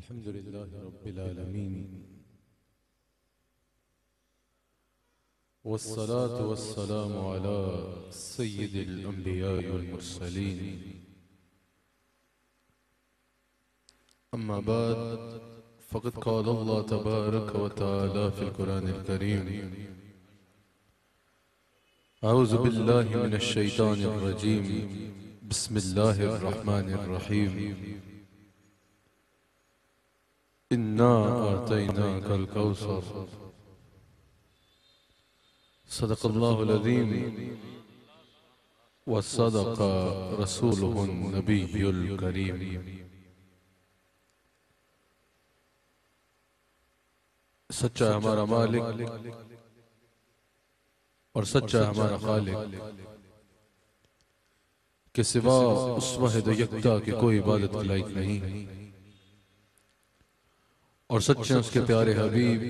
अल्हम्दुलिल्लाहि रब्बिल आलमीन वस्सलातु वस्सलामु अला सय्यिदिल अंबिया'i वल मुरसलीन अम्मा बाद फ़क़द क़ाल अल्लाह तबारक व तआला फ़िल क़ुरानिल करीम अऊज़ु बिल्लाहि मिनश शैतानिर रजीम बिस्मिल्लाहिर रहमानिर रहीम इन्ना आतैनाकल कौसर सदक़ल्लाहुल अज़ीम व सदक़ रसूलुहुन नबियुल करीम। सच्चा है हमारा मालिक और सच्चा है हमारा खालिक के सिवा उस वाहिद यकता की कोई इबादत के लायक नहीं और सच्चे उसके प्यारे हबीब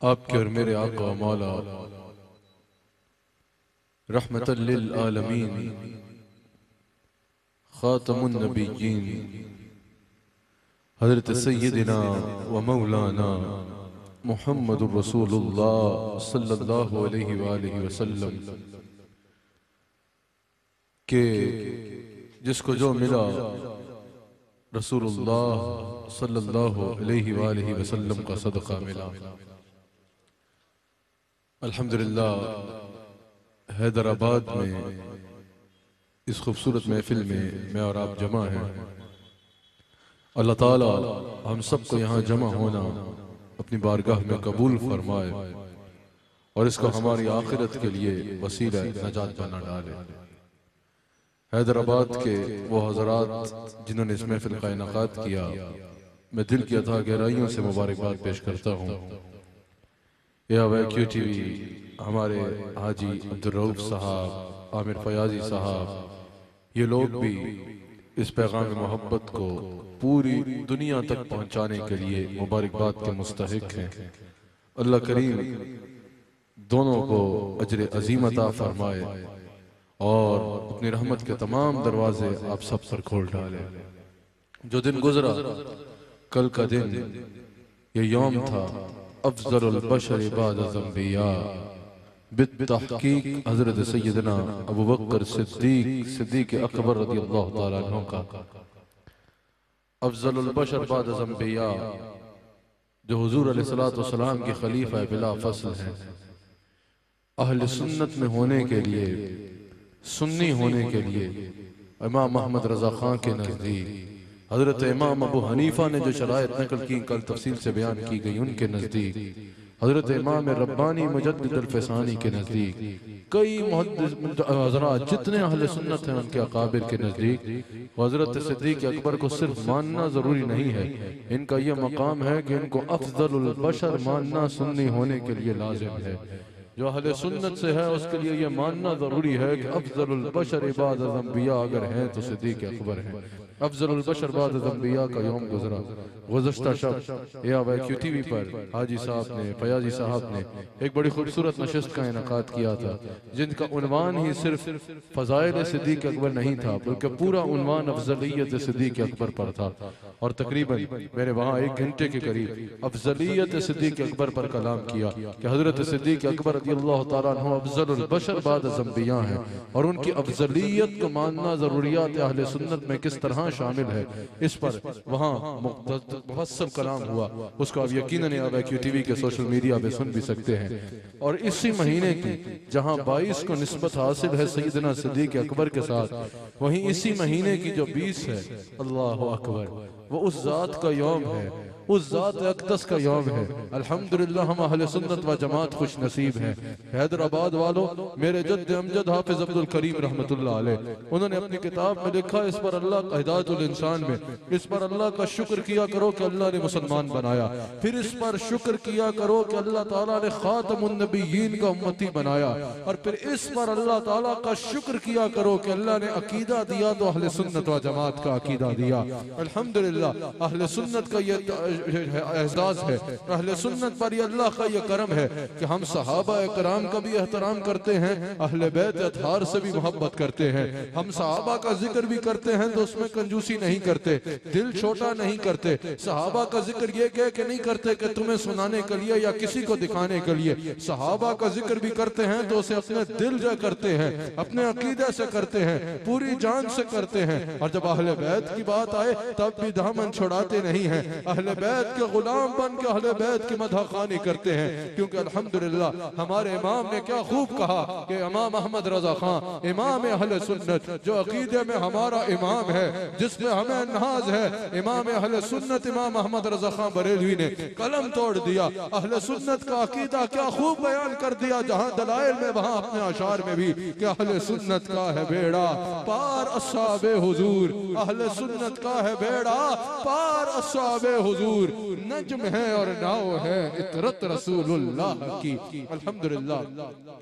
आपके और मेरे आका मौला रहमतल लिल आलमीन खातमुन नबिय्यीन हज़रत सय्यदिना व मौलाना मुहम्मदुर रसूलुल्लाह सल्लल्लाहु अलैहि वालिहि वसल्लम के जिसको जो मिला रसूलुल्लाह सल्लल्लाहु अलैहि वालिहि वसल्लम का सदका मिला। अल्हम्दुलिल्लाह हैदराबाद में इस खूबसूरत महफिल में मैं और आप जमा हैं। अल्लाह ताला हम सबको यहाँ जमा होना अपनी बारगाह में कबूल फरमाए और इसको हमारी आखिरत के लिए वसीला नजात बना डाले। हैदराबाद के वो हजरात जिन्होंने इस महफिल का इनाकात किया, मैं दिल की अथाह गहराइयों से मुबारकबाद पेश करता हूँ। YQ TV हमारे हाजी अब्दुल रऊफ साहब, आमिर फयाजी साहब, ये लोग भी इस पैगाम मोहब्बत को पूरी दुनिया तक पहुँचाने के लिए मुबारकबाद के मुस्तहिक हैं। अल्लाह करीम दोनों को अजर अज़ीम अता फरमाए और अपनी रहमत के तमाम दरवाजे आप सब पर खोल डाले। जो दिन गुजरा कल का दिन ये यौम था अफ़ज़लुल बशर बा'दल अंबिया बित्तहक़ीक़ हज़रत सय्यदना अबू बकर सिद्दीक़ अकबर रज़ियल्लाहु ताला अन्हु का अफ़ज़लुल बशर बा'दल अंबिया जो हुज़ूर अलैहिस्सलातु वस्सलाम के खलीफा बिला फ़स्ल हैं। अहले सुन्नत में होने के लिए, सुन्नी होने के लिए इमाम अहमद रज़ा खां के नज़दीक, हज़रत इमाम अबू हनीफा ने जो शराइत नकल की कल तफसील से बयान की गई उनके नज़दीक, हज़रत इमाम रब्बानी मुजद्दिद अल-फ़सानी के नज़दीक, कई मुहद्दिस हज़रात जितने अहले सुन्नत हैं उनके अकाबिर के नज़दीक हज़रत सिद्दीक़ अकबर को सिर्फ मानना ज़रूरी नहीं है, इनका यह मकाम है कि इनको अफ़ज़लुल बशर मानना सुन्नी होने के लिए लाज़िम है। जो अहले सुन्नत से है उसके लिए यह मानना ज़रूरी है कि अफ़ज़लुल बशर बा'दल अंबिया अगर हैं तो सिद्दीक़ अकबर हैं। अफ़ज़लुल बशर बा'दल अंबिया का यौम गुज़रा गुज़श्ता शब YQ TV पर हाजी साहब ने, फयाजी साहब ने एक बड़ी खूबसूरत नशिस्त का इनाकात किया था जिनका उन्वान ही सिर्फ फ़ज़ाइल सिद्दीक़ अकबर नहीं था बल्कि पूरा उन्वान अफ़ज़लियत सिद्दीक़ अकबर पर था और तकरीबन मेरे वहाँ 1 घंटे के करीब अफ़ज़लियत सिद्दीक़ अकबर पर कलाम किया कि हज़रत सिद्दीक़ अकबर रज़ियल्लाहु ताला अन्हु अफ़ज़लुल बशर बा'दल अंबिया हैं और उनकी अफ़ज़लियत को मानना ज़रूरियात अहले सुन्नत में किस तरह शामिल है इस पर वहाँ मुफस्सल कलाम हुआ। उसको आप यकीनन YQ TV के सोशल मीडिया पे सुन भी सकते हैं। और इसी महीने की जहाँ 22 को निस्बत हासिल है सैयदना सिद्दीक़ अकबर के साथ, वहीं इसी महीने की जो 20 है, अल्लाहु अकबर, वो उस ज़ात का यौम है, उस ज़ात अक़दस का यौम है। अल्हम्दुलिल्लाह हम अहले सुन्नत व जमात खुश नसीब हैं। हैदराबाद वालों, मेरे जद्द अमजद हाफिज़ अब्दुल करीम रहमतुल्लाह अलैह, उन्होंने अपनी किताब में लिखा, इस पर अल्लाह का हिदायतुल इंसान में इस पर अल्लाह का शुक्र किया करो कि अल्लाह ने मुसलमान बनाया, फिर इस पर शुक्र किया करो कि अल्लाह ताला ने खातमुन नबिय्यीन का उम्मती बनाया, और फिर इस पर अल्लाह ताला का शुक्र किया करो कि अल्लाह ने अकीदा दिया तो अहले सुन्नत व जमात का अकीदा दिया। अल्हम्दुलिल्लाह अहले सुन्नत का ये एहसास है, अहले सुन्नत पर अल्लाह का ये करम है कि हम सहाबा कराम का भी एहतराम करते हैं, अहले बैत अतहार से भी मोहब्बत करते हैं। हम सहाबा का जिक्र भी करते हैं तो उसमें कंजूसी नहीं करते, दिल छोटा नहीं करते। सहाबा का जिक्र ये कह के नहीं करते कि तुम्हें सुनाने के लिए या किसी को दिखाने के लिए। सहाबा का जिक्र भी करते हैं तो उसे अपने दिल से करते हैं, अपने अकीदे से करते हैं, पूरी जान से करते हैं। और जब अहले बैत की बात आए तब भी दामन छुड़ाते नहीं हैं, अहले बैत के गुलाम बन के अहले बैत की मदहखानी करते हैं। क्योंकि अल्हम्दुलिल्लाह हमारे इमाम ने क्या खूब कहा कि इमाम अहमद रजा खान इमाम अहले सुन्नत, जो अकीदे में हमारा इमाम है, जिसमें हमें नाज है, इमाम अहले सुन्नत इमाम अहमद रजा खान बरेलवी ने कलम तोड़ दिया। अहले सुन्नत का अकीदा क्या खूब बयान कर दिया, जहां दलाइल में वहां अपने अशार में भी कि अहले सुन्नत का है बेड़ा पार अस्हाबे हुजूर, अहले सुन्नत का है बेड़ा पार अस्हाबे हुजूर, नज्म है और नाव है इतरत रसूलुल्लाह की। अल्हम्दुलिल्लाह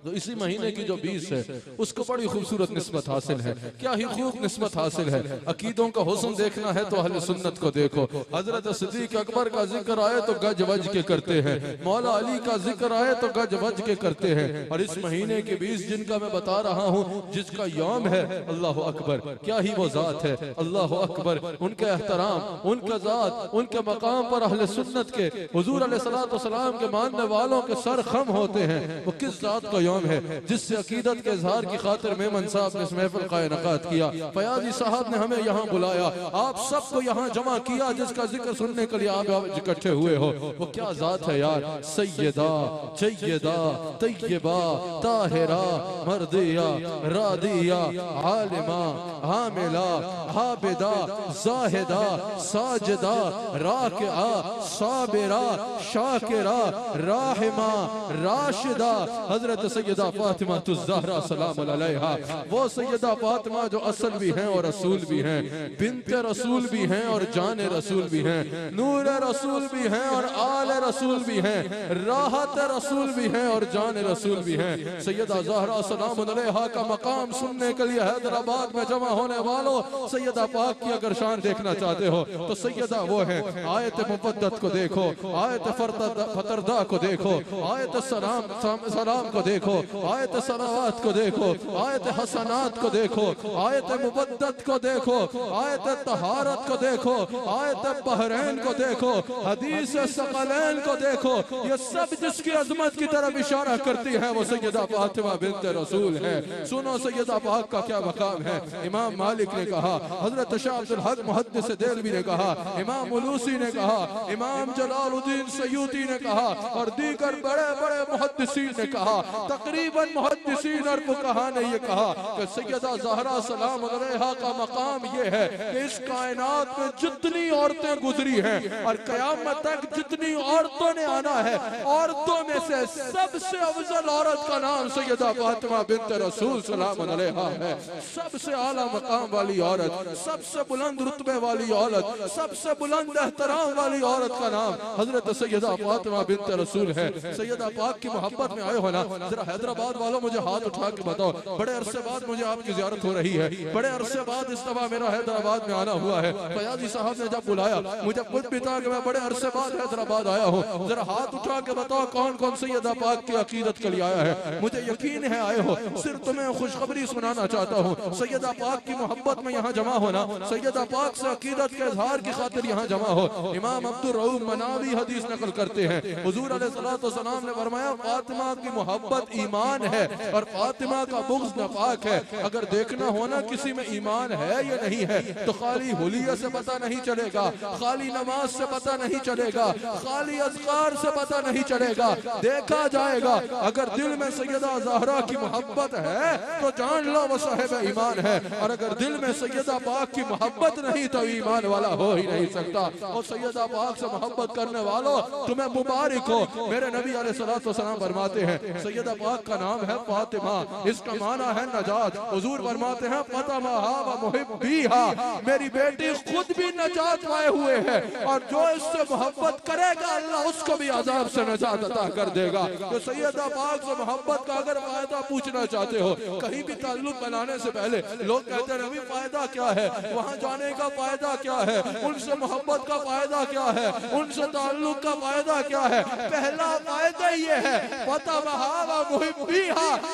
तो इसी महीने की जो 20 है उसको बड़ी खूबसूरत निस्बत हासिल है। क्या ही खूब निस्बत हासिल है। अकीदों का हुस्न देखना है तो अहले सुन्नत को देखो। हजरत सिद्दीक अकबर का जिक्र आए तो गज वज के करते हैं, मौला अली का जिक्र आए तो गज वज के करते हैं। और इस महीने के 20 जिनका मैं बता रहा हूँ, जिसका यौम है, अल्लाह अकबर, क्या ही वो जात है, अल्लाह अकबर। उनके एहतराम, उनके जात, उनके मकाम पर अहले सुन्नत के हुजूर अलैहिस्सलातु वस्सलाम के मानने वालों के सर खम होते हैं। वो किस जात का यौम है जिससे अकीदत के इजहार की खातिर मेमन साहब ने इस महफिल का इनेकाद किया। फयाजी साहब ने हमें यहाँ बुलाया, आप सबको यहाँ जमा किया जिसका जिक्र सुनने के लिए आप इकट्ठे हुए हो। वो क्या जात है यार, सैयदा जय्यदा तैयबा ताहिरा मर्दिया रादिया आलिमा हामिला हाबिदा जाहिदा साजिदा राकिआ साबिरा शाकिरा राहिमा राशिदा हजरत सैयदा फातिमा तुज़्ज़हरा सलाम अलैहा। वो सैयदा फातिमा जो असल भी हैं और रसूल भी हैं, बिन्ते रसूल भी हैं और जाने रसूल भी हैं, नूर रसूल भी हैं और आले रसूल भी हैं, राहत रसूल भी हैं और जाने रसूल भी हैं। सैयदा ज़हरा सलाम अलैहा का मकाम सुनने के लिए हैदराबाद में जमा होने वालों, सैयदा पाक की अगर शान देखना चाहते हो तो सैयदा वो है। आयत मुक़द्दस को देखो, आयत फतरदा को देखो, आयत सलाम को देखो, आयत सलावत को देखो, आयत हसनात को देखो, आयत मुबद्दत को देखो, आयत तहारत को देखो, आयत बहरैन को देखो, हदीस सकलैन को देखो। ये सब जिसकी अजमत की तरफ इशारा करती है वो सैयदा फातिमा बिन्त रसूल है। सुनो सैयदा पाक का क्या मकाम है। इमाम मालिक ने कहा, हजरत शाह अब्दुल हक मुहद्दिस देलवी ने कहा, इमाम मुलूसी ने कहा, इमाम जलालुद्दीन सयूती ने कहा और दीगर बड़े बड़े मुहद्दिसीन ने कहा, तकरीबन मुहद्दिसीन और फुक़हा ने ये कहा कि सैयदा ज़हरा सलाम अलैहा का मकाम ये है कि इस कायनात में जितनी औरतें गुजरी हैं और क़यामत तक जितनी औरतों ने आना है, औरतों में से सबसे अफजल औरत का नाम सैयदा फातिमा बिन्त रसूल सलाम अलैहा है। सबसे आला मकाम वाली औरत, सबसे बुलंद रुतबे वाली औरत, सबसे बुलंद एहतराम वाली औरत का नाम हजरत सैयदा फातिमा बिन्त रसूल है। सैयदा पाक की मोहब्बत में आए हो ना, जरा हैदराबाद वालों मुझे हाथ उठा के बताओ, बड़े अरसे बाद मुझे आपकी ज़ियारत हो रही है, बड़े अरसे बाद इस दफा मेरा हैदराबाद में आना हुआ है। फयाजी साहब ने जब बुलाया मुझे खुद भी था कि मैं बड़े अरसे बाद हैदराबाद आया हूँ। जरा हाथ उठा के बताओ कौन कौन सैयदा पाक की अकीदत के लिए आया है। मुझे यकीन है आए हो, सिर्फ तुम्हें खुशखबरी सुनाना चाहता हूँ। सैयदा पाक की मोहब्बत में यहाँ जमा होना, सैयदा पाक से अकीदत के इजहार की खातिर यहाँ जमा हो। इमाम अब्दुर रऊफ मनावी हदीस नकल करते हैं, हुजूर अलैहिस्सलातु वस्सलाम ने फरमाया, फातिमा की मोहब्बत ईमान है और फातिमा का बुग़्ज़ नफाक है। अगर देखना होना किसी में ईमान है या नहीं है तो खाली हुलिया से पता नहीं चलेगा, खाली नमाज से पता नहीं चलेगा, खाली अज़कार से पता नहीं चलेगा, देखा जाएगा। अगर दिल में सैयदा ज़हरा की मोहब्बत है तो जान लो वो साहिब ईमान है, और अगर दिल में सैयदा पाक की मोहब्बत नहीं तो ईमान वाला हो ही नहीं सकता। और सैयदा पाक से मोहब्बत करने वालों तुम्हें मुबारक हो। मेरे नबी अलैहिस्सलातु वस्सलाम फरमाते हैं सैयदा पाक का नाम है फातिमा, इसका माना है नजात। हुजूर फरमाते हैं फतमाहा व मुहिब्बीहा, मेरी बेटी खुद भी नजात पाए हुए है और जो इससे मोहब्बत करेगा अल्लाह उसको भी अजाब से नजात अता कर देगा। तो सैयदा पाक से मोहब्बत का अगर फायदा पूछना चाहते हो, कहीं भी ताल्लुक बनाने से पहले लोग कहते हैं नबी फायदा क्या है, वहाँ जाने का फायदा क्या है, उनसे मोहब्बत का फायदा फायदा क्या है, उनसे ताल्लुक का फायदा क्या है? पहला फायदा ये है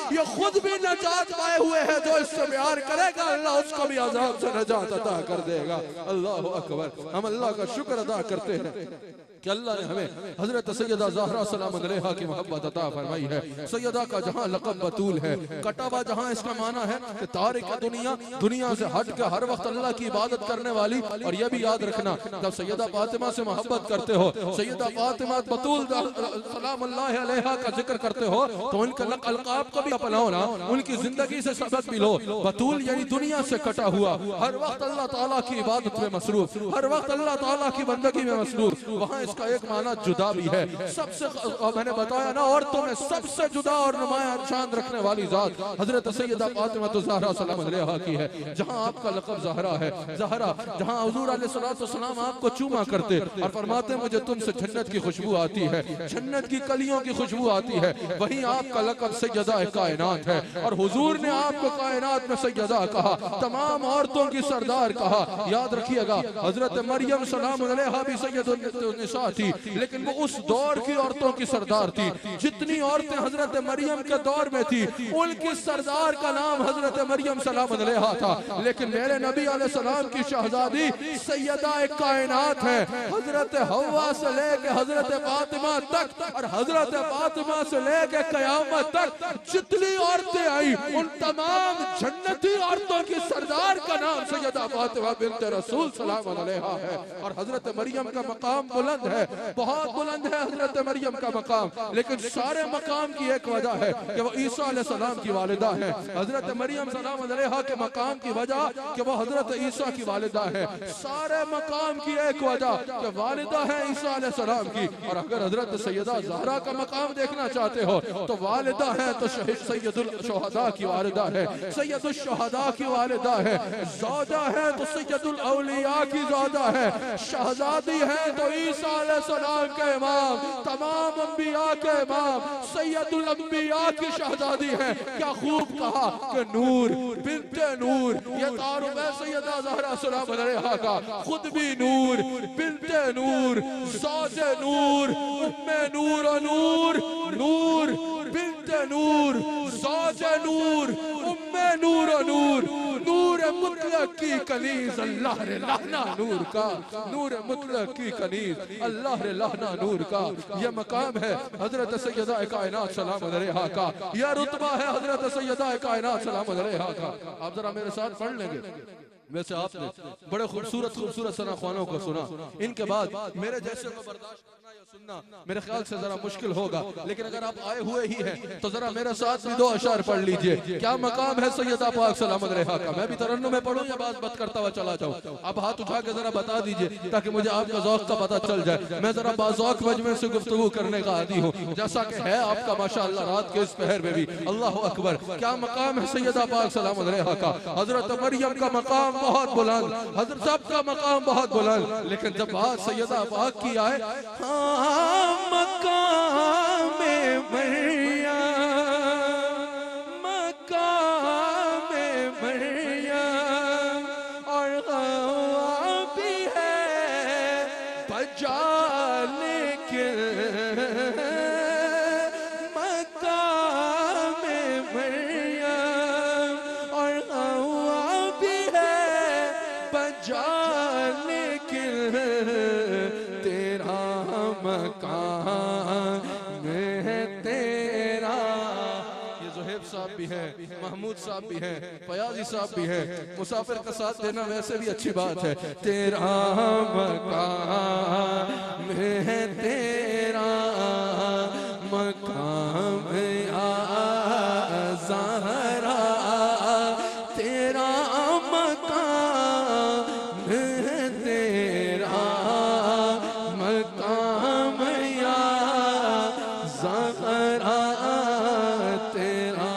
ये खुद भी नजात पाए हुए हैं, जो इससे प्यार करेगा अल्लाह उसको भी अजाब से नजात अता कर देगा। अल्लाह अकबर। हम अल्लाह का शुक्र अदा करते हैं कि अल्लाह ने हमें हजरत सैयदा ज़हरा सलाम अलैहा की मोहब्बत अता फरमाई है। सैयदा का जहां लक़ब बतूल है, कटावा जहां इसका माना है कि तारिक दुनिया, दुनिया से हट के हर वक्त अल्लाह की इबादत करने वाली। और यह भी याद रखना, जब सैयदा फातिमा से मोहब्बत करते हो, सैयदा फातिमा बतूल सलाम अलैहा का जिक्र करते हो, तो उनके अलक़ाब को भी अपनाओ ना, उनकी जिंदगी से सबक भी लो। बतूल यानी दुनिया से कटा हुआ, हर वक्त अल्लाह ताला की इबादत में मसरूफ, हर वक्त अल्लाह ताला की बंदगी में मसरूफ। वहाँ इसका एक माना जुदा भी है। सबसे मैंने बताया ना, औरतों में सबसे जुदा और नुमाया शान रखने वाली जात हजरत सैयदा फातिमा ज़हरा सलाम अलैहा की है। जहाँ आपका लक़ब ज़हरा है, ज़हरा जहाँ हुज़ूर अलैहिस्सलाम आपको चूमा करते और फरमाते मुझे तुमसे जन्नत की खुशबू आती है, जन्नत की कलियों की खुशबू आती है, वहीं आपका लक़ब सैयदा कायनात है। और हुजूर ने आपको कायनात में सैयदा कहा, तमाम औरतों की सरदार कहा। याद रखिएगा, हजरत मरियम सलाम अलैहा भी सैयदुन निसा थी, लेकिन वो उस दौर की औरतों की सरदार थी। जितनी औरतें हजरत मरियम के दौर में थी, उनकी सरदार का नाम हजरत मरियम सलाम अलैहा था। लेकिन मेरे नबी अलैहि सलाम की शहजादी सैयदा कायनात है। हजरत हव्वा से लेके हजरत फातिमा तक और हजरत फातिमा से लेके कयामत तक जितनी औरतें आई, उन तमाम जन्नती औरतों की सरदार का नाम सैयदा फातिमा बिन्त रसूल सलाम अलैहा है। और हजरत मरियम का मकाम बुलंद है, बहुत बुलंद है हजरत मरियम का मकाम। लेकिन सारे मकाम की एक वजह है कि वो ईसा अलैहिस्सलाम की वालिदा है। हजरत मरियम सलाम अलैहा के मकाम की वजह कि वो हजरत ईसा की वालिदा है। सारे मकाम की एक वजह कि वालिदा है ईसा अलैहिस्सलाम की। और अगर हजरत सैयदा ज़हरा का मकाम देखना चाहते हो तो वालिदा है तो सैयदुल शुहदा की वालिदा है, सैयदुल शुहदा की वालिदा है। ज़ौजा है तो सैयदुल औलिया की ज़ौजा है। शहजादी है तो ईसा अलैहिस्सलाम के इमाम, तमाम अंबिया के इमाम, सैयदुल अंबिया की शहजादी है। क्या खूब कहा कि नूर बिन्ते नूर, ये तारुफ है सैयदा ज़हरा सलाम अलैहा का। खुद भी नूर, बिन्ते नूर, ज़ौजे नूर, उम्मे नूर और नूर, नूर बिन्ते नूर, ज़ौजे नूर, उम्मे नूर और नूर, नूर मुतलक की कनीज, अल्लाह रे लाना नूर का, नूर मुतलक की कनीज, अल्लाह रे लाना नूर का। यह मकाम है हजरत सैयदा कायनात सलाम अलैहा का, यह रुतबा है हजरत सैयदा कायनात सलाम अलैहा का। आप जरा मेरे साथ पढ़ लेंगे। वैसे आपने बड़े खूबसूरत खूबसूरत सनाख्वानों को सुना, इनके बाद मेरे जैसे को बर्दाश्त करना या सुनना मेरे ख्याल से जरा मुश्किल होगा। लेकिन अगर आप आए हुए ही हैं तो जरा मेरे साथ भी दो अशार पढ़ लीजिए। क्या मकाम है सैयदा पाक सलाम अलैहा का। मैं भी तरन्नुम में पढ़ूं या बात करता हुआ चला जाऊं? आप हाथ उठा के जरा बता दीजिए ताकि मुझे आपका ज़ौक़ का पता चल जाए। मैं जरा बाज़ौक़ मजमे से गुफ्तगू करने का आदी हूँ, जैसा कि है आपका माशाअल्लाह रात के इस पहर में भी। अल्लाह अकबर। क्या मकाम है सैयदा पाक सलाम अलैहा का। हजरत मरियम का मकाम बहुत बुलंद, हजरत साहब का मकाम बहुत बुलंद। लेकिन जब बात सैयदा पाक की आए, हाँ मकाम मरियम, मकाम मरियम और हवा भी है बजाने के, मकाम मरियम और हवा भी है बजाने के, तेरा मकाम है तेरा। ये ज़ुहैब साहब भी हैं, महमूद साहब भी हैं, फयाजी साहब भी हैं। मुसाफिर का साथ देना वैसे भी अच्छी बात है। तेरा मकाम है तेरा मकाम या ज़हरा, तेरा मकाम है तेरा मकाम या ज़हरा, तेरा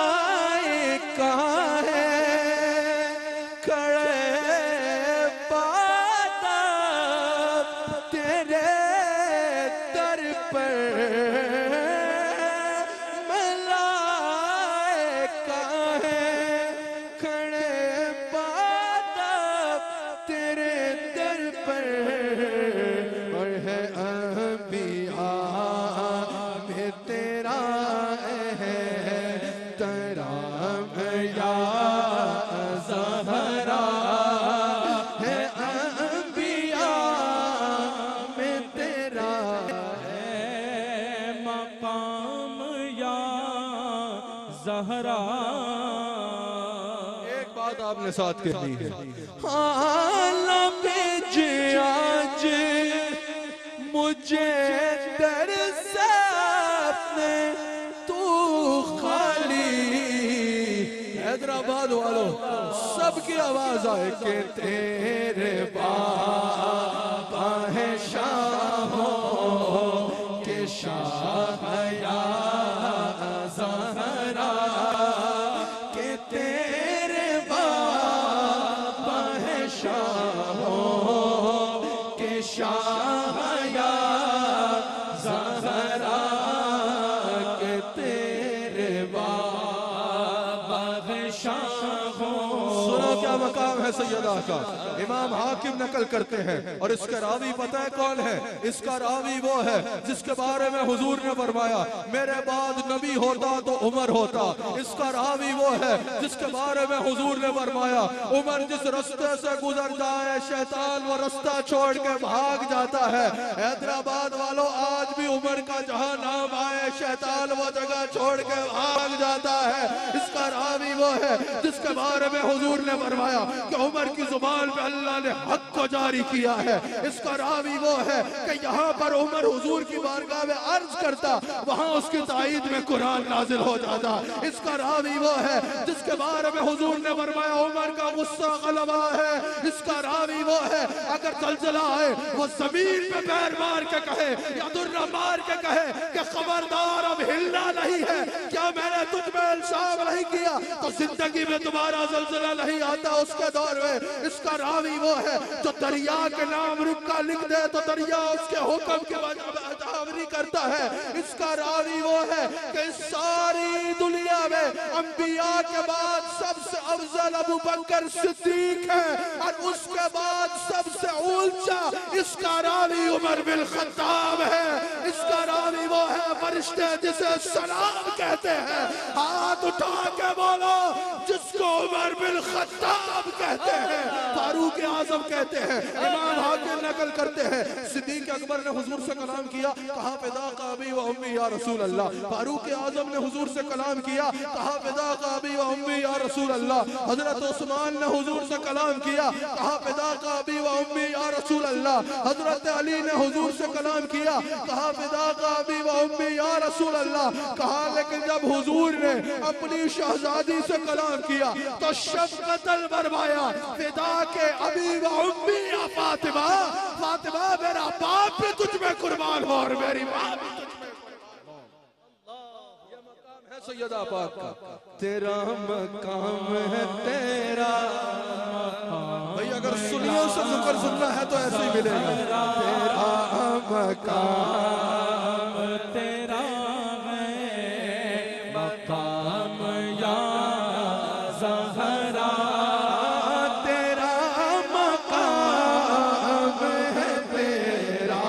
मलाइका है खड़े बादब तेरे दर पर, ज़हरा। एक बात आपने साथ कहनी है, आज मुझे दर से अपने तू खाली। हैदराबाद वालों सबकी आवाज आए कि तेरे बाबा है शाहों के शाह या ज़हरा, कि तेरे बाबा है शाहों के शाह या ज़हरा, कि तेरे बाबा है शाहों। सुनो क्या मकाम है सैयदा का। इमाम हाकिम नकल करते हैं और इसका रावी पता है कौन है? इसका रावी वो है जिसके बारे में हुजूर ने फरमाया मेरे बाद नबी होता तो उमर होता। इसका रावी वो है जिसके बारे में हुजूर ने फरमाया उमर जिस रास्ते से गुजर जाए शैतान वो रास्ता छोड़ के भाग जाता है। हैदराबाद वालों आज भी उमर का जहां नाम आए शैतान वो जगह छोड़ के भाग जाता है। इसका रावी वो है जिसके बारे में हुजूर ने फरमाया कि उमर की जुबान पे अल्लाह ने हक को जारी किया है। इसका रावी वो है कि यहाँ पर उमर हुजूर की बारगाह में अर्ज करता वहाँ उसकी ताईद में कुरान नाजिल हो जाता। इसका रावी वो है जिसके बारे में हुजूर ने फरमाया उमर का गुस्सा गलबा है। इसका रावी वो है अगर जलजला आए वो जमीन पे पैर मार के कहे या दुर्रा मार के कहे कि खबरदार अब हिलना नहीं है, क्या मैंने तुझ में इल्जाम नहीं किया तो जिंदगी में तुम्हारा जलजला नहीं आता उसके दौर में। इसका रावी वो है जो दरिया के नाम रुका लिख दे तो दरिया उसके हुक्म के बजावरी करता है। इसका रावी वो है कि सारी दुनिया में अंबिया के बाद सबसे अफजल अबू बकर सिद्दीक है और उसके बाद सबसे ऊंचा इसका रावी उमर बिन खत्ताब है। इसका रावी वो है फरिश्ते जिसे सलाम कहते हैं, हाथ उठा के बोलो जिसको उमर बिन खत्ताब कहते हैं, फारूक आजम कहते हैं। इमाम हाकिम नकल करते हैं सिद्दीक अकबर ने हुजूर से कलाम किया, कहा फिदा का अबी व उम्मी या रसूल अल्लाह। फारूक आजम ने हुजूर से कलाम किया, कहा फिदा का अबी व उम्मी या रसूल अल्लाह। हजरत उस्मान ने हुजूर से कलाम किया, कहा फिदा का अबी व उम्मी या रसूल अल्लाह। हजरत अली ने हुजूर से कलाम किया, कहा फिदा का अबी व उम्मी या रसूल अल्लाह। कहा लेकिन जब हुजूर ने अपनी शहजादी से कलाम किया तो शफकतल फरमाया फिदा के अबी व उम्मी या फातिमा, फातिमा मेरा बाप भी तुझ में कुर्बान हो और मेरी माँ भी तुझ में कुर्बान। ये मकाम है सैयदा पाक का। तेरा मकाम है तेरा भाई, अगर सुनियों से जिक्र सुनना है तो ऐसे ही मिलेगा। तेरा मकाम तेरा है मकाम या ज़हरा। तेरा मकाम है तेरा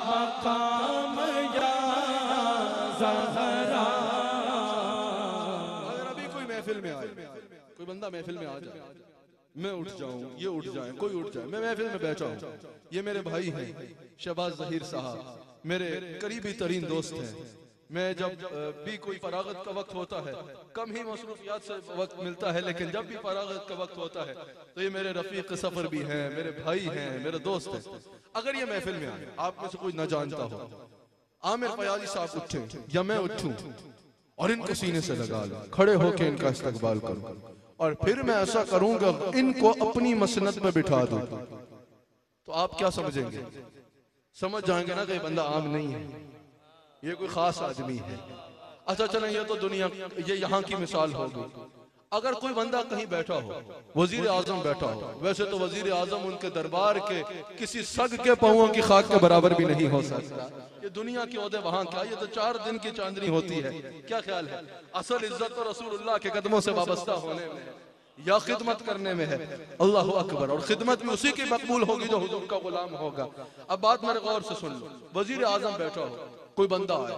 मकाम या ज़हरा। अगर अभी कोई महफिल में आए, कोई बंदा महफिल में आ जाए, मैं उठ जाऊं, ये उठ जाए, कोई उठ जाए, मैं महफिल में बैठा हूं, ये मेरे भाई हैं शहबाज ज़हीर साहब, मेरे करीबी तरीन दोस्त हैं। मैं जब भी कोई फरागत का वक्त होता है, कम ही मसरूफियात से वक्त मिलता है, लेकिन जब भी फरागत का वक्त होता है तो ये मेरे रफीक सफर भी हैं, मेरे भाई हैं, मेरे दोस्त हैं। अगर ये महफिल में आए, आप में से कोई न जानता हो, आमिर फयाजी साहब उठे या मैं उठूं और इनको सीने से लगा लूं, खड़े होकर इनका इस्तकबाल करूं और फिर मैं ऐसा करूंगा इनको अपनी मसनद में बिठा दूं, तो आप क्या समझेंगे? समझ जाएंगे ना कि बंदा आम नहीं है, ये कोई खास आदमी है। अच्छा चलें, ये तो दुनिया, ये यहाँ की मिसाल होगी। अगर कोई बंदा कहीं बैठा हो, वजीर आजम बैठा हो, वैसे तो वजीर आजम उनके दरबार के किसी सग के पांवों की खाक के बराबर भी नहीं हो सकता। ये दुनिया के ओहदे वहां क्या, ये तो 4 दिन की चांदनी होती है। क्या ख्याल है? असल इज्जत तो रसूलुल्लाह के कदमों से वाबस्ता होने में है या खिदमत करने में है। अल्लाह अकबर। और खिदमत भी उसी की मकबूल होगी जो हुजूर का गुलाम होगा। अब बात मेरे गौर से सुन लो, वजीर आजम बैठा हो, कोई बंदा आए,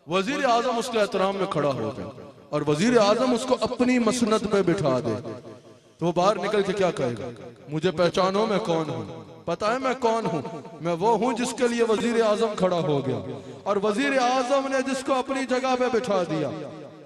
वजीर आजम उसके एहतराम में खड़ा हो जाए और वजीर आजम उसको अपनी मसनद पे बिठा दे, तो वो बाहर निकल के क्या कहेगा? मुझे पहचानो मैं कौन हूँ? पता है मैं कौन हूँ? मैं वो हूँ जिसके लिए वजीर आजम खड़ा हो गया। और वजीर आजम ने जिसको अपनी जगह पे बिठा दिया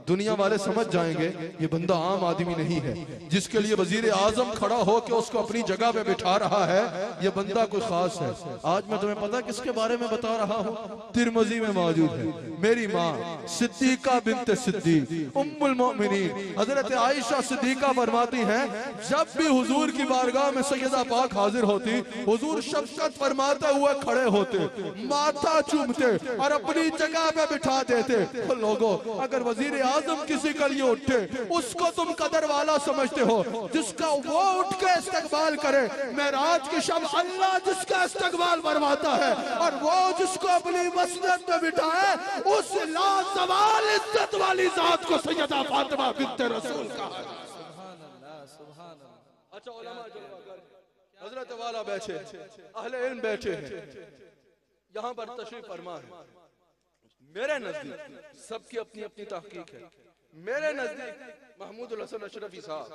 दुनिया वाले समझ जाएंगे ये बंदा आम आदमी नहीं है, जिसके लिए वजीर आजम खड़ा हो के उसको अपनी जगह पे बिठा रहा है, ये बंदा कोई खास है। आज मैं तुम्हें पता किसके बारे में बता रहा हूँ, तिरमिज़ी में मौजूद है मेरी माँ सिद्दीका बिन्त सिद्दीक उम्मुल मोमिनीन हजरत आयशा सिद्दीका फरमाती हैं, जब भी हुजूर की बारगाह में सैयदा पाक हाजिर होती, हुजूर शफ़क़त फरमाते हुए खड़े होते, माथा चूमते और अपनी जगह पे बिठा देते। तो लोगों, अगर वजीर आजम किसी के लिए उठे, उसको तुम कदर वाला समझते हो, जिसका वो उठ के इस्तकबाल करे। मेराज की शब अल्लाह जिसका इस्तकबाल फरमाता है और वो जिसको अपनी मस्जिद में बिठाए, उस लाज़वाल इज्जत वाली जात को सैयदा फातिमा बिन्त रसूल कहा। अच्छा उलमा हजरत वाला बैठे, अहले इल्म बैठे हैं, यहाँ पर तशरीफ फरमा है। मेरे नजदीक सबकी अपनी अपनी तहकीक है। मेरे नजदीक महमूद उल हसन अशरफी साहब,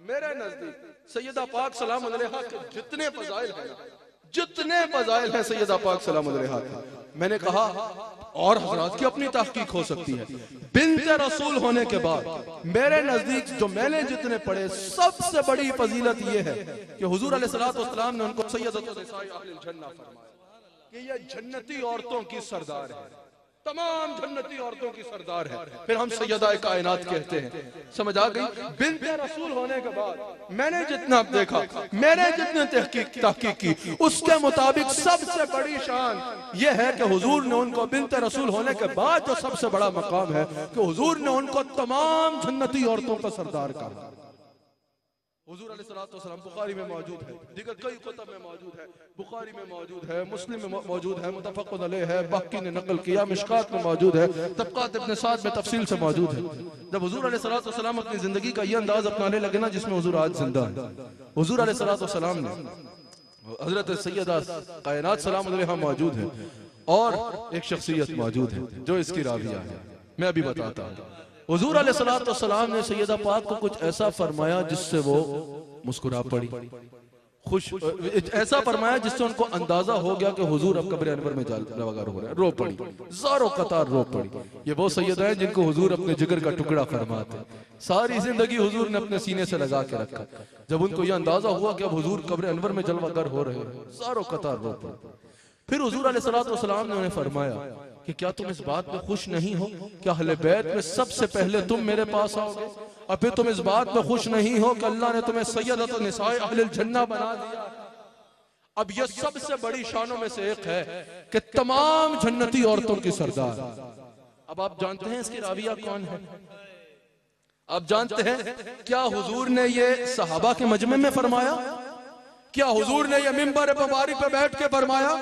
मेरे नजदीक सैयदा पाक सलाम अलैहा के जितने फजाइल हैं, जितने फजाइल हैं सैयदा पाक सलाम अलैहा के, मैंने कहा और हजरात की अपनी तहकीक हो सकती है। बिन्त रसूल होने के बाद मेरे नजदीक जो मैंने जितने पढ़े, सबसे बड़ी फजीलत यह है कि हुजूर अलैहिस्सलातु वस्सलाम ने उनको सैयदतुन निसाए अहलिल जन्नह फरमाया कि ये जन्नती औरतों की सरदार है, तमाम जन्नती औरतों की सरदार है। फिर हम सैयदा कायनात कहते हैं। समझ आ गई? बिन्त रसूल होने के बाद मैंने जितना देखा, मैंने जितने तहकीक की, उसके मुताबिक सबसे बड़ी शान यह है कि हुजूर ने उनको बिन्त रसूल होने के बाद जो सबसे बड़ा मकाम है कि हुजूर ने उनको तमाम जन्नती औरतों का सरदार कहा। हुजूर अलैहिस्सलातु वस्सलाम बुखारी में मौजूद है, दीगर कई कुतब में मौजूद है, बुखारी में मौजूद है, मुस्लिम में मौजूद है, मुतफ़क़्क़ुन अलैह है, बाकी ने नकल किया, मिशकात में मौजूद है, तबक़ात इब्न साद में तफसील से मौजूद है। जब हुजूर अलैहिस्सलातु वस्सलाम अपनी जिंदगी का ये अंदाज अपनाने लगे ना जिसमें हुजूर आज जिंदा है, हुजूर अलैहिस्सलातु वस्सलाम ने हजरत सैयदा कायनात सलाम अलैहा मौजूद है और एक शख्सियत मौजूद है जो इसकी राविया है, मैं अभी बताता हूँ। हुजूर अलैहिस्सलातु वस्सलाम ने सैयदा पाक को कुछ ऐसा फरमाया जिससे वो मुस्कुरा पड़ी, खुश, ऐसा फरमाया जिससे उनको अंदाजा हो गया कि हुजूर अब कब्र अनवर में जालवगर हो रहे हैं, रो पड़ी, ज़ारो कतार रो पड़ी। ये वो सैयदा है जिनको हुजूर अपने जिगर का टुकड़ा फरमाते, सारी जिंदगी हुजूर ने अपने सीने से लगा के रखा। जब उनको यह अंदाजा हुआ कि अब हुजूर कब्र अनवर में जलवगर हो रहे हैं, ज़ारो कतार रो पड़ी। फिर हुजूर अलैहिस्सलातु वस्सलाम ने उन्हें फरमाया कि क्या तुम इस बात पे खुश नहीं हो कि अहले बैत में सबसे पहले तुम मेरे पास आओगे, और फिर तुम इस बात में खुश नहीं हो कि अल्लाह ने तुम्हें सैयदतुन निसाए अहलिल जन्नह बना दिया। अब यह सबसे बड़ी शानों में से एक है कि तमाम जन्नती औरतों की सरदार। अब आप जानते हैं इसकी राविया कौन है? आप जानते हैं क्या हुजूर ने ये सहाबा के मजमे में फरमाया? क्या हुजूर ने ये मिंबर मुबारक पे बैठ के फरमाया?